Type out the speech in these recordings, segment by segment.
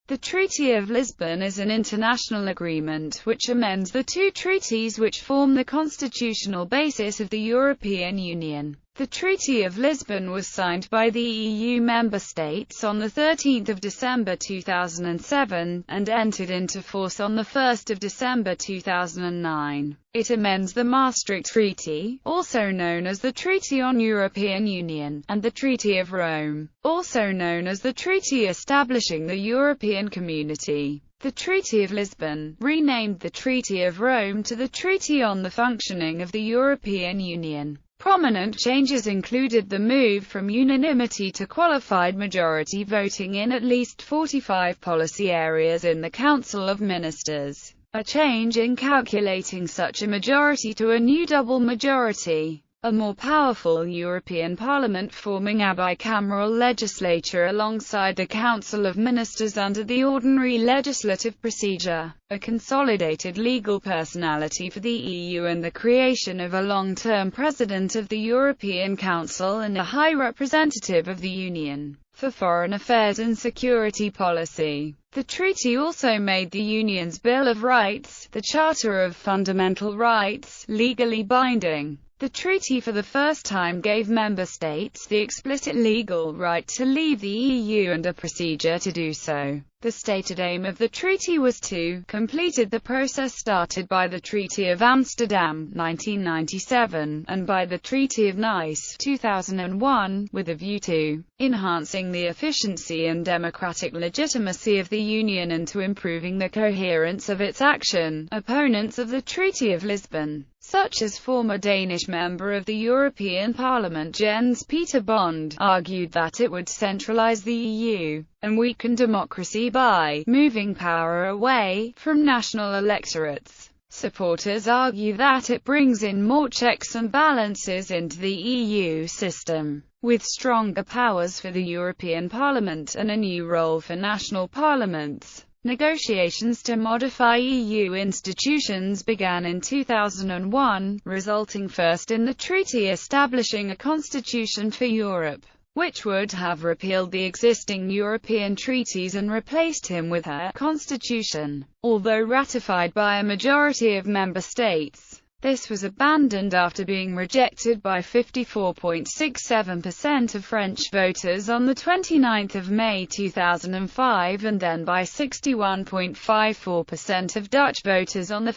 The Treaty of Lisbon is an international agreement which amends the two treaties which form the constitutional basis of the European Union. The Treaty of Lisbon was signed by the EU member states on 13 December 2007, and entered into force on 1 December 2009. It amends the Maastricht Treaty, also known as the Treaty on European Union, and the Treaty of Rome, also known as the Treaty establishing the European Community. The Treaty of Lisbon, renamed the Treaty of Rome to the Treaty on the Functioning of the European Union. Prominent changes included the move from unanimity to qualified majority voting in at least 45 policy areas in the Council of Ministers, a change in calculating such a majority to a new double majority, a more powerful European Parliament forming a bicameral legislature alongside the Council of Ministers under the ordinary legislative procedure, a consolidated legal personality for the EU and the creation of a long-term President of the European Council and a High Representative of the Union for Foreign Affairs and Security Policy. The treaty also made the Union's Bill of Rights, the Charter of Fundamental Rights, legally binding. The treaty for the first time gave member states the explicit legal right to leave the EU and a procedure to do so. The stated aim of the treaty was to complete the process started by the Treaty of Amsterdam, 1997, and by the Treaty of Nice, 2001, with a view to enhancing the efficiency and democratic legitimacy of the Union and to improving the coherence of its action. Opponents of the Treaty of Lisbon, such as former Danish member of the European Parliament Jens Peter Bond, argued that it would centralize the EU and weaken democracy by moving power away from national electorates. Supporters argue that it brings in more checks and balances into the EU system, with stronger powers for the European Parliament and a new role for national parliaments. Negotiations to modify EU institutions began in 2001, resulting first in the treaty establishing a constitution for Europe, which would have repealed the existing European treaties and replaced him with a constitution. Although ratified by a majority of member states, this was abandoned after being rejected by 54.67% of French voters on 29 May 2005 and then by 61.54% of Dutch voters on 1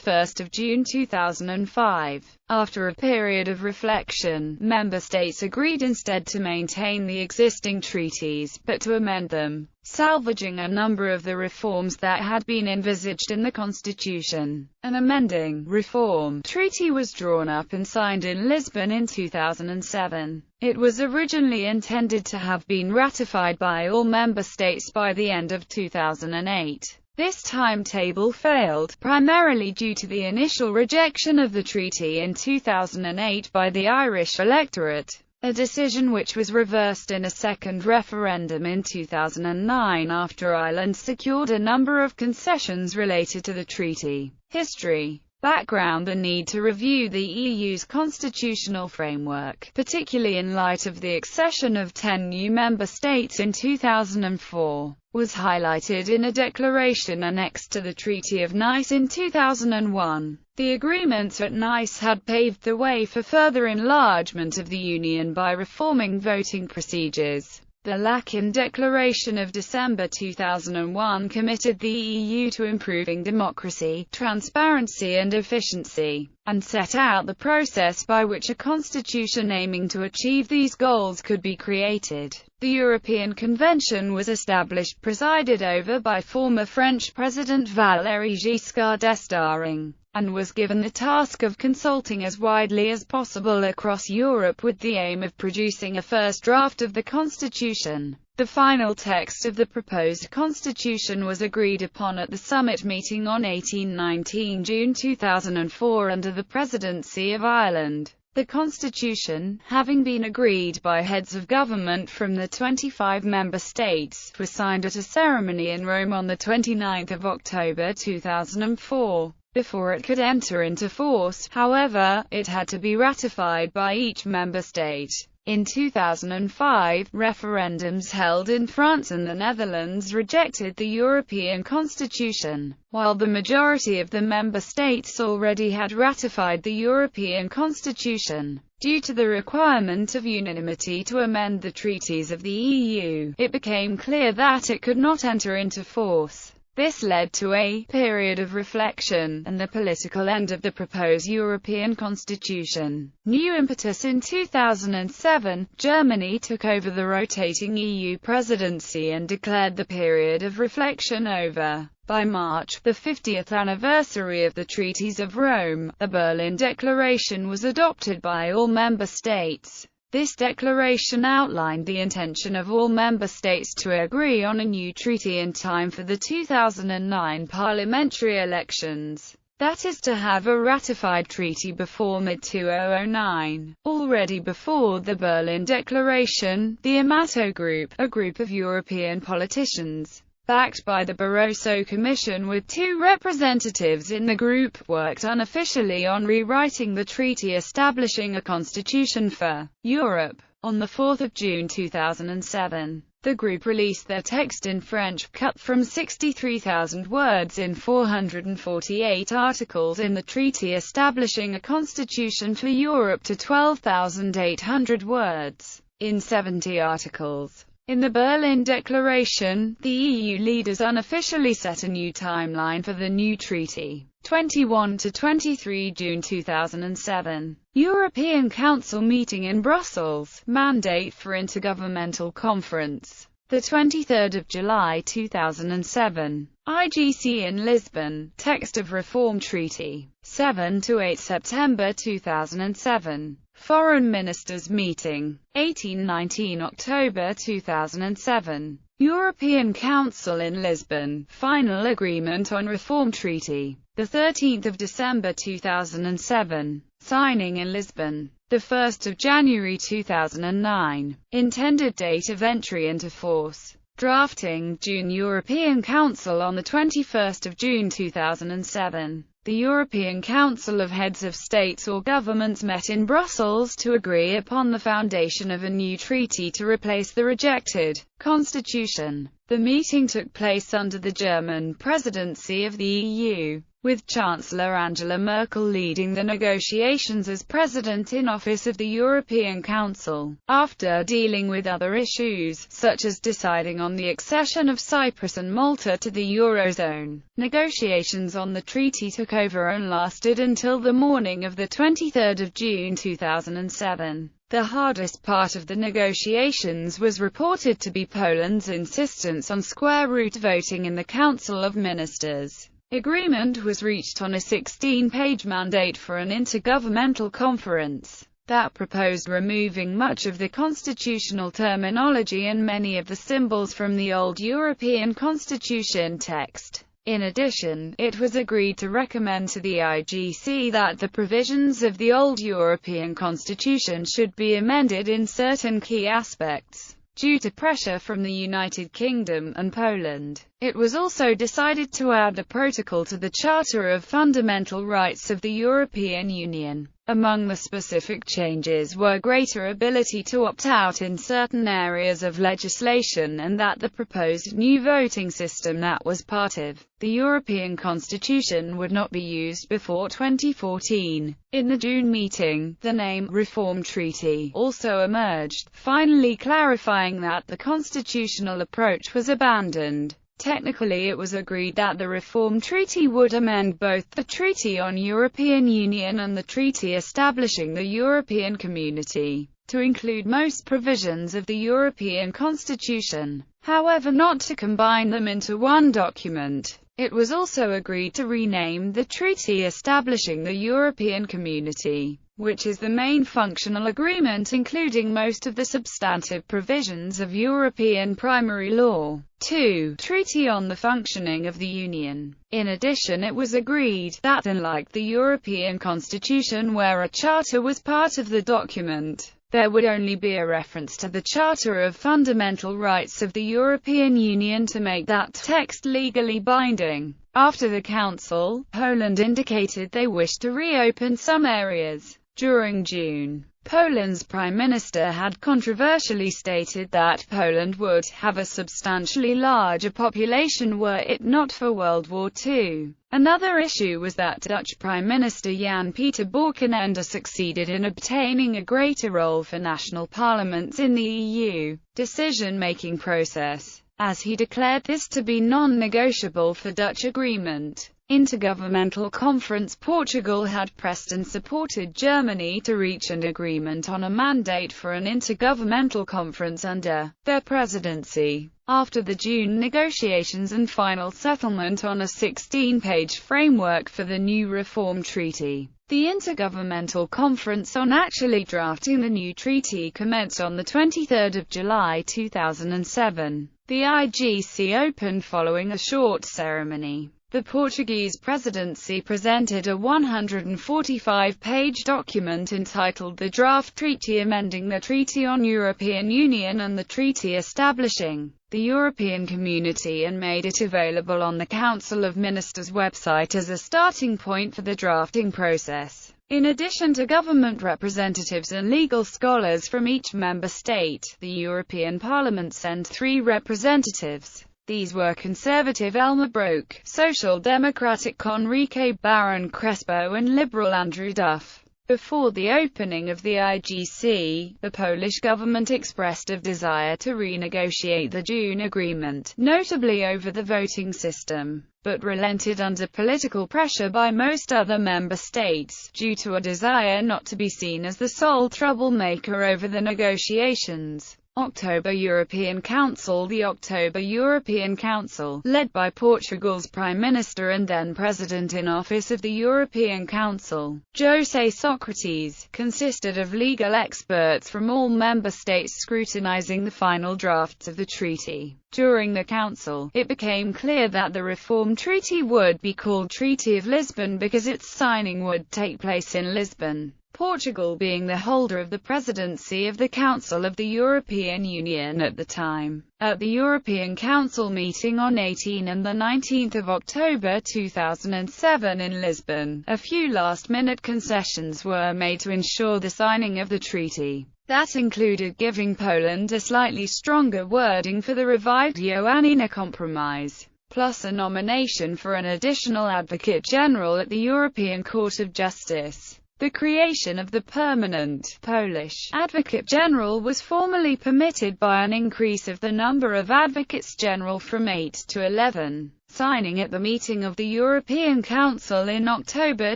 June 2005. After a period of reflection, member states agreed instead to maintain the existing treaties, but to amend them, salvaging a number of the reforms that had been envisaged in the Constitution. An amending, reform treaty was drawn up and signed in Lisbon in 2007. It was originally intended to have been ratified by all member states by the end of 2008. This timetable failed, primarily due to the initial rejection of the treaty in 2008 by the Irish electorate, a decision which was reversed in a second referendum in 2009 after Ireland secured a number of concessions related to the treaty. History. Background: the need to review the EU's constitutional framework, particularly in light of the accession of 10 new member states in 2004, was highlighted in a declaration annexed to the Treaty of Nice in 2001. The agreements at Nice had paved the way for further enlargement of the Union by reforming voting procedures. The Laeken Declaration of December 2001 committed the EU to improving democracy, transparency and efficiency, and set out the process by which a constitution aiming to achieve these goals could be created. The European Convention was established, presided over by former French President Valéry Giscard d'Estaing, and was given the task of consulting as widely as possible across Europe with the aim of producing a first draft of the constitution. The final text of the proposed constitution was agreed upon at the summit meeting on 18-19 June 2004 under the presidency of Ireland. The constitution, having been agreed by heads of government from the 25 member states, was signed at a ceremony in Rome on 29 October 2004. Before it could enter into force, however, it had to be ratified by each member state. In 2005, referendums held in France and the Netherlands rejected the European Constitution, while the majority of the member states already had ratified the European Constitution. Due to the requirement of unanimity to amend the treaties of the EU, it became clear that it could not enter into force. This led to a period of reflection, and the political end of the proposed European Constitution. New impetus in 2007, Germany took over the rotating EU presidency and declared the period of reflection over. By March, the 50th anniversary of the Treaties of Rome, the Berlin Declaration was adopted by all member states. This declaration outlined the intention of all member states to agree on a new treaty in time for the 2009 parliamentary elections. That is to have a ratified treaty before mid-2009. Already before the Berlin Declaration, the Amato Group, a group of European politicians, backed by the Barroso Commission with 2 representatives in the group, worked unofficially on rewriting the treaty establishing a constitution for Europe. On 4 June 2007, the group released their text in French, cut from 63,000 words in 448 articles in the treaty establishing a constitution for Europe to 12,800 words in 70 articles. In the Berlin Declaration, the EU leaders unofficially set a new timeline for the new treaty. 21 to 23 June 2007. European Council meeting in Brussels. Mandate for Intergovernmental Conference. The 23rd of July 2007. IGC in Lisbon. Text of Reform Treaty. 7 to 8 September 2007. Foreign Ministers Meeting. 18-19 October 2007. European Council in Lisbon. Final Agreement on Reform Treaty. The 13th of December 2007. Signing in Lisbon. The 1st of January 2009. Intended date of entry into force. Drafting, June. European Council on the 21st of June 2007. The European Council of Heads of States or Governments met in Brussels to agree upon the foundation of a new treaty to replace the rejected constitution. The meeting took place under the German presidency of the EU, with Chancellor Angela Merkel leading the negotiations as President in office of the European Council. After dealing with other issues, such as deciding on the accession of Cyprus and Malta to the Eurozone, negotiations on the treaty took over and lasted until the morning of the 23rd of June 2007. The hardest part of the negotiations was reported to be Poland's insistence on square root voting in the Council of Ministers. Agreement was reached on a 16-page mandate for an intergovernmental conference that proposed removing much of the constitutional terminology and many of the symbols from the old European Constitution text. In addition, it was agreed to recommend to the IGC that the provisions of the old European Constitution should be amended in certain key aspects. Due to pressure from the United Kingdom and Poland, it was also decided to add a protocol to the Charter of Fundamental Rights of the European Union. Among the specific changes were greater ability to opt out in certain areas of legislation and that the proposed new voting system that was part of the European Constitution would not be used before 2014. In the June meeting, the name Reform Treaty also emerged, finally clarifying that the constitutional approach was abandoned. Technically, it was agreed that the Reform Treaty would amend both the Treaty on European Union and the Treaty establishing the European Community, to include most provisions of the European Constitution, however not to combine them into one document. It was also agreed to rename the Treaty establishing the European Community, which is the main functional agreement including most of the substantive provisions of European primary law. 2. Treaty on the Functioning of the Union. In addition, it was agreed that, unlike the European Constitution where a charter was part of the document, there would only be a reference to the Charter of Fundamental Rights of the European Union to make that text legally binding. After the Council, Poland indicated they wished to reopen some areas During June, Poland's Prime Minister had controversially stated that Poland would have a substantially larger population were it not for World War II. Another issue was that Dutch Prime Minister Jan-Peter Balkenende succeeded in obtaining a greater role for national parliaments in the EU decision-making process, as he declared this to be non-negotiable for Dutch agreement. Intergovernmental Conference. Portugal had pressed and supported Germany to reach an agreement on a mandate for an intergovernmental conference under their presidency. After the June negotiations and final settlement on a 16-page framework for the new reform treaty, the Intergovernmental Conference on actually drafting the new treaty commenced on 23 July 2007. The IGC opened following a short ceremony. The Portuguese presidency presented a 145-page document entitled The Draft Treaty Amending the Treaty on European Union and the Treaty Establishing the European Community, and made it available on the Council of Ministers website as a starting point for the drafting process. In addition to government representatives and legal scholars from each member state, the European Parliament sent 3 representatives. These were Conservative Elmar Brok, Social Democratic Enrique Baron Crespo and Liberal Andrew Duff. Before the opening of the IGC, the Polish government expressed a desire to renegotiate the June agreement, notably over the voting system, but relented under political pressure by most other member states, due to a desire not to be seen as the sole troublemaker over the negotiations. October European Council. The October European Council, led by Portugal's Prime Minister and then President in Office of the European Council, José Sócrates, consisted of legal experts from all member states scrutinizing the final drafts of the treaty. During the Council, it became clear that the reform treaty would be called Treaty of Lisbon because its signing would take place in Lisbon. Portugal being the holder of the presidency of the Council of the European Union at the time. At the European Council meeting on 18 and 19 October 2007 in Lisbon, a few last-minute concessions were made to ensure the signing of the treaty. That included giving Poland a slightly stronger wording for the revived Ioannina Compromise, plus a nomination for an additional Advocate General at the European Court of Justice. The creation of the permanent Polish Advocate General was formally permitted by an increase of the number of Advocates General from 8 to 11. Signing at the meeting of the European Council in October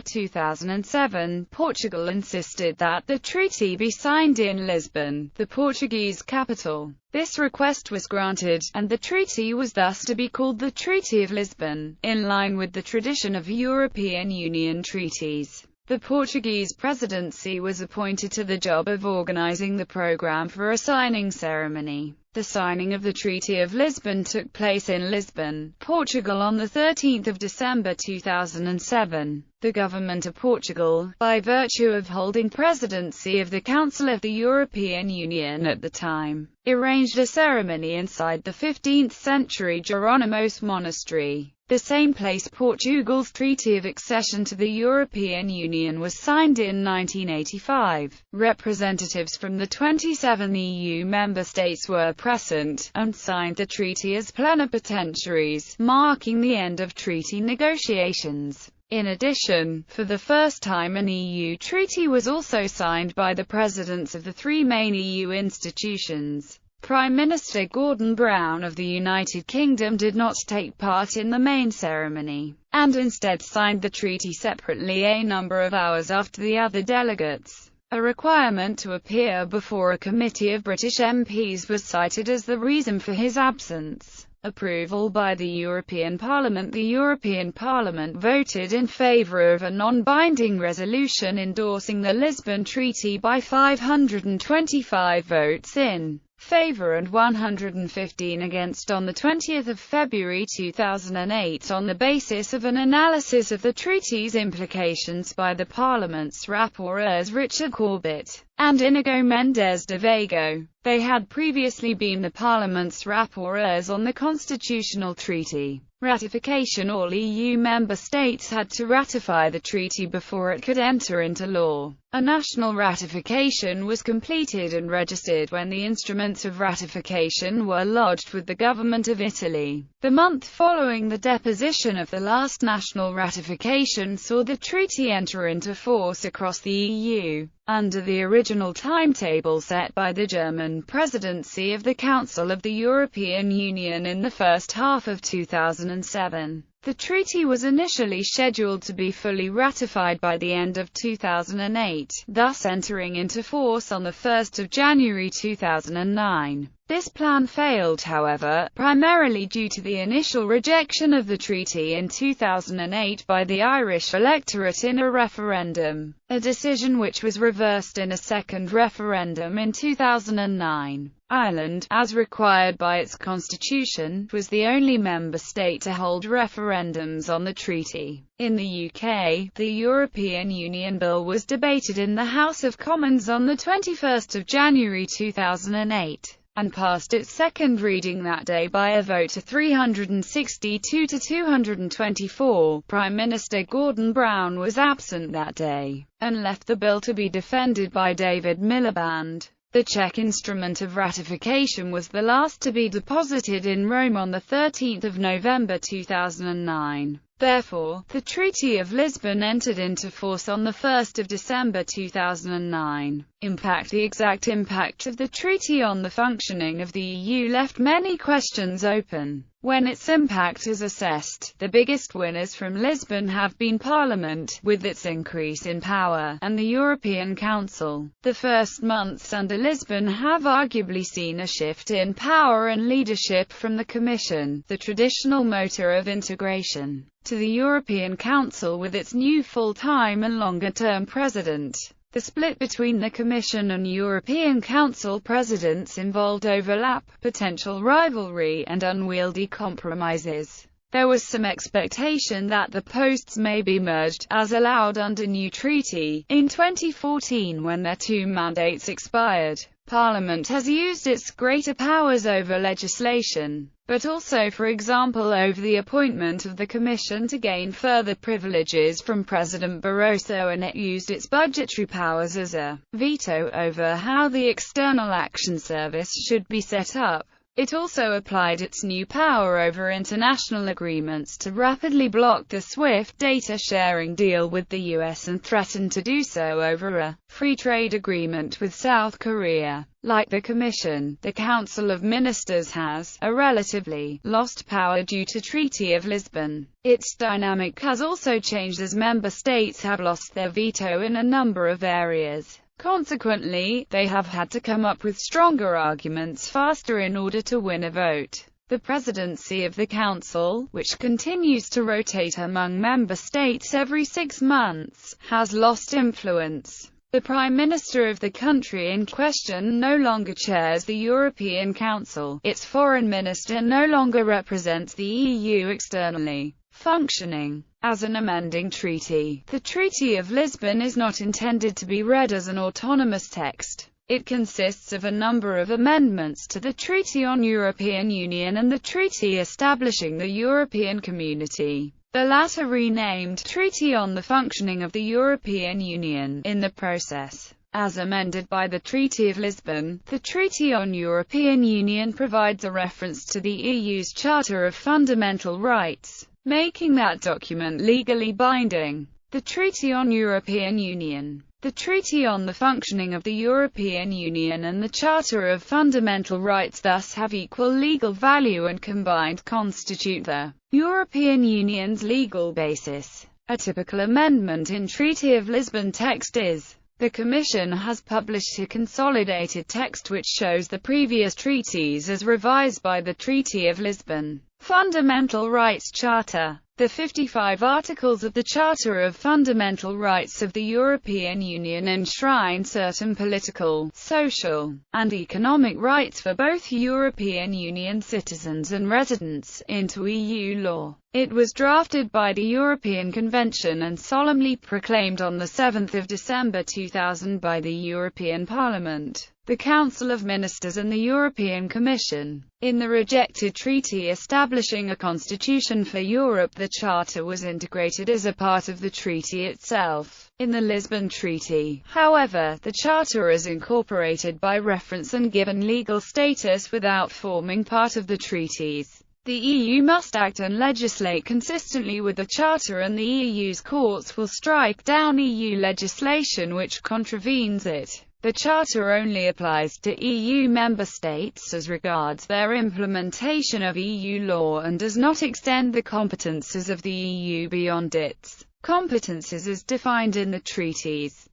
2007, Portugal insisted that the treaty be signed in Lisbon, the Portuguese capital. This request was granted, and the treaty was thus to be called the Treaty of Lisbon, in line with the tradition of European Union treaties. The Portuguese presidency was appointed to the job of organizing the program for a signing ceremony. The signing of the Treaty of Lisbon took place in Lisbon, Portugal on 13 December 2007. The government of Portugal, by virtue of holding presidency of the Council of the European Union at the time, arranged a ceremony inside the 15th-century Jerónimos monastery, the same place Portugal's Treaty of Accession to the European Union was signed in 1985. Representatives from the 27 EU member states were present, and signed the treaty as plenipotentiaries, marking the end of treaty negotiations. In addition, for the first time an EU treaty was also signed by the presidents of the 3 main EU institutions. Prime Minister Gordon Brown of the United Kingdom did not take part in the main ceremony, and instead signed the treaty separately a number of hours after the other delegates. A requirement to appear before a committee of British MPs was cited as the reason for his absence. Approval by the European Parliament. The European Parliament voted in favour of a non-binding resolution endorsing the Lisbon Treaty by 525 votes in favour and 115 against on 20 February 2008 on the basis of an analysis of the treaty's implications by the Parliament's rapporteurs Richard Corbett, and Inigo Mendes de Vago. They had previously been the Parliament's rapporteurs on the constitutional treaty ratification. All EU member states had to ratify the treaty before it could enter into law. A national ratification was completed and registered when the instruments of ratification were lodged with the government of Italy. The month following the deposition of the last national ratification saw the treaty enter into force across the EU, under the original timetable set by the German presidency of the Council of the European Union in the first half of 2007. The treaty was initially scheduled to be fully ratified by the end of 2008, thus entering into force on 1 January 2009. This plan failed, however, primarily due to the initial rejection of the treaty in 2008 by the Irish electorate in a referendum, a decision which was reversed in a second referendum in 2009. Ireland, as required by its constitution, was the only member state to hold referendums on the treaty. In the UK, the European Union Bill was debated in the House of Commons on 21 January 2008. And passed its second reading that day by a vote of 362 to 224. Prime Minister Gordon Brown was absent that day, and left the bill to be defended by David Miliband. The Czech instrument of ratification was the last to be deposited in Rome on 13 November 2009. Therefore, the Treaty of Lisbon entered into force on 1 December 2009. The exact impact of the treaty on the functioning of the EU left many questions open. When its impact is assessed, the biggest winners from Lisbon have been Parliament, with its increase in power, and the European Council. The first months under Lisbon have arguably seen a shift in power and leadership from the Commission, the traditional motor of integration, to the European Council with its new full-time and longer-term president. The split between the Commission and European Council presidents involved overlap, potential rivalry, and unwieldy compromises. There was some expectation that the posts may be merged, as allowed under new treaty, in 2014 when their two mandates expired. Parliament has used its greater powers over legislation, but also, for example, over the appointment of the Commission to gain further privileges from President Barroso, and it used its budgetary powers as a veto over how the External Action Service should be set up. It also applied its new power over international agreements to rapidly block the SWIFT data sharing deal with the US and threatened to do so over a free trade agreement with South Korea. Like the Commission, the Council of Ministers has, relatively, lost power due to Treaty of Lisbon. Its dynamic has also changed as member states have lost their veto in a number of areas. Consequently, they have had to come up with stronger arguments faster in order to win a vote. The presidency of the Council, which continues to rotate among member states every 6 months, has lost influence. The Prime Minister of the country in question no longer chairs the European Council. Its foreign minister no longer represents the EU externally. Functioning as an amending treaty, the Treaty of Lisbon is not intended to be read as an autonomous text. It consists of a number of amendments to the Treaty on European Union and the Treaty establishing the European Community, the latter renamed Treaty on the Functioning of the European Union, in the process. As amended by the Treaty of Lisbon, the Treaty on European Union provides a reference to the EU's Charter of Fundamental Rights, making that document legally binding. The Treaty on European Union, the Treaty on the Functioning of the European Union and the Charter of Fundamental Rights thus have equal legal value and combined constitute the European Union's legal basis. A typical amendment in Treaty of Lisbon text is: the Commission has published a consolidated text which shows the previous treaties as revised by the Treaty of Lisbon. Fundamental Rights Charter. The 55 Articles of the Charter of Fundamental Rights of the European Union enshrine certain political, social, and economic rights for both European Union citizens and residents, into EU law. It was drafted by the European Convention and solemnly proclaimed on 7 December 2000 by the European Parliament, the Council of Ministers and the European Commission. In the rejected treaty establishing a constitution for Europe, the Charter was integrated as a part of the treaty itself. In the Lisbon Treaty, however, the Charter is incorporated by reference and given legal status without forming part of the treaties. The EU must act and legislate consistently with the Charter, and the EU's courts will strike down EU legislation which contravenes it. The Charter only applies to EU member states as regards their implementation of EU law and does not extend the competences of the EU beyond its competences as defined in the treaties.